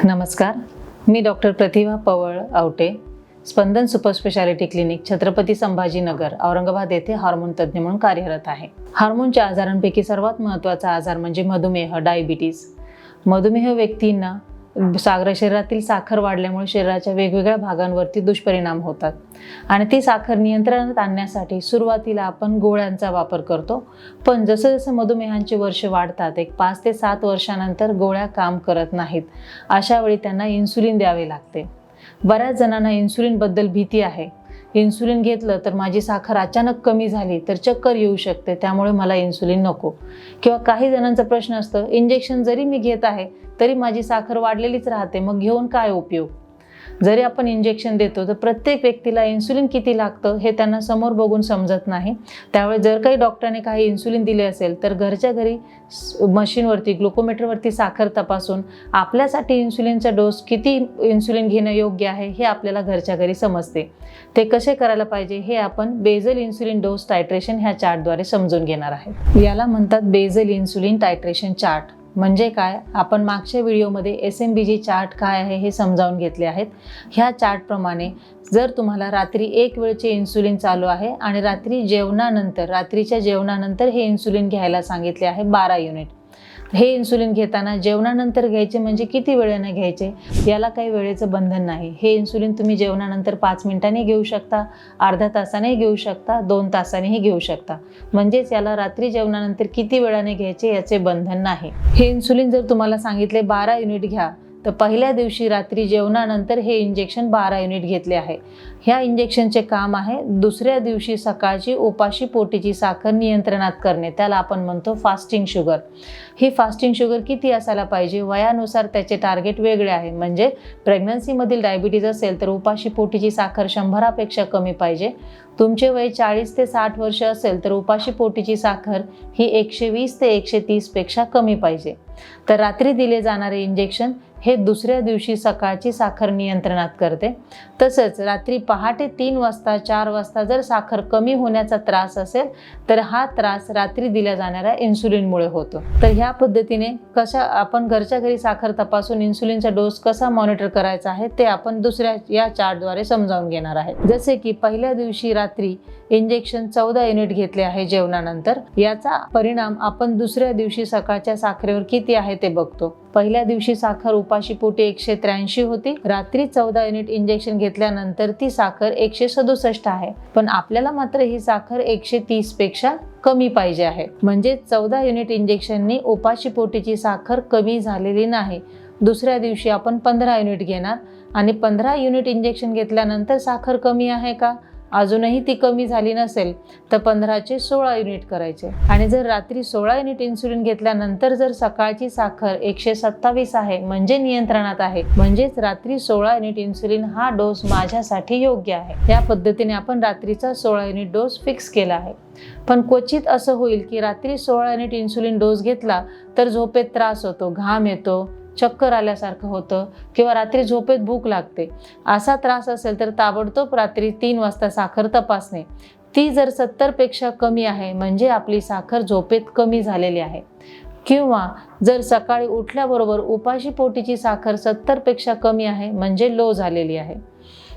नमस्कार, मी doctor Pratibha Pawal Awate, Spandan super speciality clinic, Chhatrapati Sambhajinagar, Aurangabad येथे हार्मोन तज्ज्ञ म्हणून कार्यरत आहे. हार्मोनच्या आजारांपैकी सर्वात महत्त्वाचा आजार म्हणजे मधुमेह, डायबिटीज. मधुमेह व्यक्तींना शरीरातील साखर वाढल्यामुळे शरीराच्या वेगवेगळ्या भागांवरती दुष्परिणाम होतात आणि ती साखर नियंत्रणात आणण्यासाठी सुरुवातीला आपण गोळ्यांचा वापर करतो. पण जसं जसं मधुमेहांची वर्ष वाढतात, एक 5 ते 7 वर्षानंतर गोळ्या काम करत नाहीत. अशा वेळी त्यांना इन्सुलिन द्यावे लागते. बऱ्याच जणांना इन्सुलिनबद्दल भीती आहे. इन्सुलिन घेतलं तर माझी साखर अचानक कमी झाली तर चक्कर येऊ शकते, त्यामुळे मला इन्सुलिन नको. किंवा काही जणांचा प्रश्न असतो, इंजेक्शन जरी मी घेत आहे तरी माझी साखर वाढलेलीच राहते, मग घेऊन काय उपयोग. जरी आपण इंजेक्शन देतो तर प्रत्येक व्यक्तीला इन्सुलिन किती लागतं हे त्यांना समोर बघून समजत नाही. त्यामुळे जर काही डॉक्टरने काही इन्सुलिन दिले असेल तर घरच्या घरी मशीनवरती, ग्लुकोमीटरवरती साखर तपासून आपल्यासाठी इन्सुलिनचा डोस किती इन्सुलिन घेणं योग्य आहे हे आपल्याला घरच्या घरी समजते. ते कसे करायला पाहिजे हे आपण बेझल इन्सुलिन डोस टायट्रेशन ह्या चार्टद्वारे समजून घेणार आहे. याला म्हणतात बेझल इन्सुलिन टायट्रेशन चार्ट. म्हणजे काय, आपण मागच्या व्हिडिओमध्ये SMBG चार्ट काय आहे हे समजावून घेतले आहेत. ह्या चार्टप्रमाणे जर तुम्हाला रात्री 1 वेळचे इन्सुलिन चालू आहे आणि रात्रीच्या जेवणानंतर हे इन्सुलिन घ्यायला सांगितले आहे 12 युनिट. हे इन्सुलिन घेताना जेवणानंतर घ्यायचे म्हणजे किती वेळेने घ्यायचे, याला काही वेळेचं बंधन नाही. हे इन्सुलिन तुम्ही जेवणानंतर 5 मिनिटांनी घेऊ शकता, अर्ध्या तासाने घेऊ शकता, 2 तासांनीही घेऊ शकता. म्हणजेच याला रात्री जेवणानंतर किती वेळाने घ्यायचे याचे बंधन नाही. हे इन्सुलिन जर तुम्हाला सांगितले 12 युनिट घ्या तर पहिल्या दिवशी रात्री जेवणानंतर हे इंजेक्शन 12 युनिट घेतले आहे. ह्या इंजेक्शनचे काम आहे दुसऱ्या दिवशी सकाळची उपाशी पोटीची साखर नियंत्रणात करणे. त्याला आपण म्हणतो फास्टिंग शुगर. ही फास्टिंग शुगर किती असायला पाहिजे, वयानुसार त्याचे टार्गेट वेगळे आहे. म्हणजे प्रेग्नन्सीमधील डायबिटीज असेल तर उपाशी पोटीची साखर 100पेक्षा कमी पाहिजे. तुमचे वय 40 ते 60 वर्ष असेल तर उपाशी पोटीची साखर ही 120 ते 130 पेक्षा कमी पाहिजे. तर रात्री दिले जाणारे इंजेक्शन हे दुसऱ्या दिवशी सकाळची साखर नियंत्रणात करते. तसंच रात्री पहाटे 3 वाजता 4 वाजता जर साखर कमी होण्याचा त्रास असेल तर हा त्रास रात्री दिल्या जाणाऱ्या इन्सुलिनमुळे होतो. तर ह्या पद्धतीने आपण घरच्या घरी साखर तपासून इन्सुलिनचा डोस कसा मॉनिटर करायचा आहे ते आपण दुसऱ्या या चार्टद्वारे समजावून घेणार आहे. जसे की पहिल्या दिवशी रात्री इंजेक्शन 14 युनिट घेतले आहे जेवणानंतर, याचा परिणाम आपण दुसऱ्या दिवशी सकाळच्या साखरेवर किती आहे ते बघतो. पहिल्या दिवशी साखर उपाशी पोटी 183 होती. रात्री 14 युनिट इंजेक्शन घेतल्यानंतर ती साखर 167 आहे. पण आपल्याला मात्र ही साखर 130 पेक्षा कमी पाहिजे आहे. म्हणजे 14 युनिट इंजेक्शननी उपाशी पोटीची साखर कमी झालेली नाही. दुसऱ्या दिवशी आपण 15 युनिट घेणार आणि 15 युनिट इंजेक्शन घेतल्यानंतर साखर कमी आहे का, अजूनही ती कमी झाली नसेल तर 15चे 16 युनिट करायचे. आणि जर रात्री 16 युनिट इन्सुलिन घेतल्यानंतर जर सकाळची साखर 127 आहे म्हणजे नियंत्रणात आहे, म्हणजेच रात्री 16 युनिट इन्सुलिन हा डोस माझ्यासाठी योग्य आहे. या पद्धतीने आपण रात्रीचा 16 युनिट डोस फिक्स केला आहे. पण क्वचित असं होईल की रात्री 16 युनिट इन्सुलिन डोस घेतला तर झोपेत त्रास होतो, घाम येतो, चक्कर आल्यासारखं होतं किंवा रात्री झोपेत भूक लागते. असा त्रास असेल तर ताबडतोब रात्री 3 वाजता साखर तपासणे. ती जर 70 पेक्षा कमी आहे म्हणजे आपली साखर झोपेत कमी झालेली आहे. किंवा जर सकाळी उठल्याबरोबर उपाशी पोटीची साखर 70 पेक्षा कमी आहे म्हणजे लो झालेली आहे.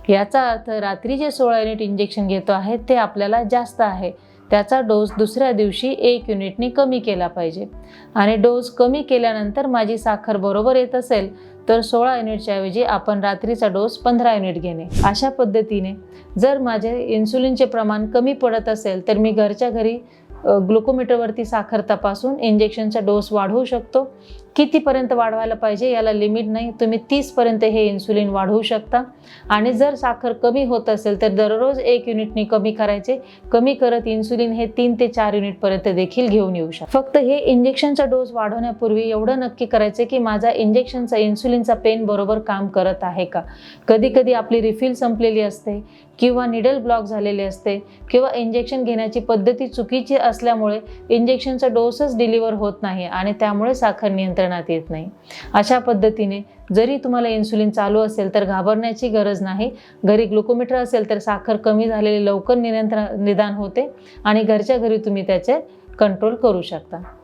याचा अर्थ रात्री जे 16 युनिट इंजेक्शन घेतो आहे ते आपल्याला जास्त आहे. त्याचा डोस दुसऱ्या दिवशी 1 युनिटनी कमी केला पाहिजे. आणि डोस कमी केल्यानंतर माझी साखर बरोबर येत असेल तर 16 युनिटच्या ऐवजी आपण रात्रीचा डोस 15 युनिट घेणे. अशा पद्धतीने जर माझे इन्सुलिनचे प्रमाण कमी पडत असेल तर मी घरच्या घरी ग्लुकोमीटरवरती साखर तपासून इंजेक्शनचा डोस वाढवू शकतो. कितीपर्यंत वाढवायला पाहिजे याला लिमिट नाही. तुम्ही 30 पर्यंत हे इन्सुलिन वाढवू शकता. आणि जर साखर कमी होत असेल तर दररोज 1 युनिटनी कमी करायचे. कमी करत इन्सुलिन हे 3 ते 4 युनिटपर्यंत देखील घेऊन येऊ शकता. फक्त हे इंजेक्शनचा डोस वाढवण्यापूर्वी एवढं नक्की करायचे की माझा इन्सुलिनचा पेन बरोबर काम करत आहे का. कधी कधी आपली रिफिल संपलेली असते किंवा निडल ब्लॉक झालेले असते किंवा इंजेक्शन घेण्याची पद्धती चुकीची असल्यामुळे इंजेक्शनचा डोसच डिलिव्हर होत नाही आणि त्यामुळे साखर नियंत्रणात येत नाही. अशा पद्धतीने जरी तुम्हाला इन्सुलिन चालू असेल तर घाबरण्याची गरज नाही. घरी ग्लुकोमीटर असेल तर साखर कमी झालेली लवकर निदान होते आणि घरच्या घरी तुम्ही त्याचे कंट्रोल करू शकता.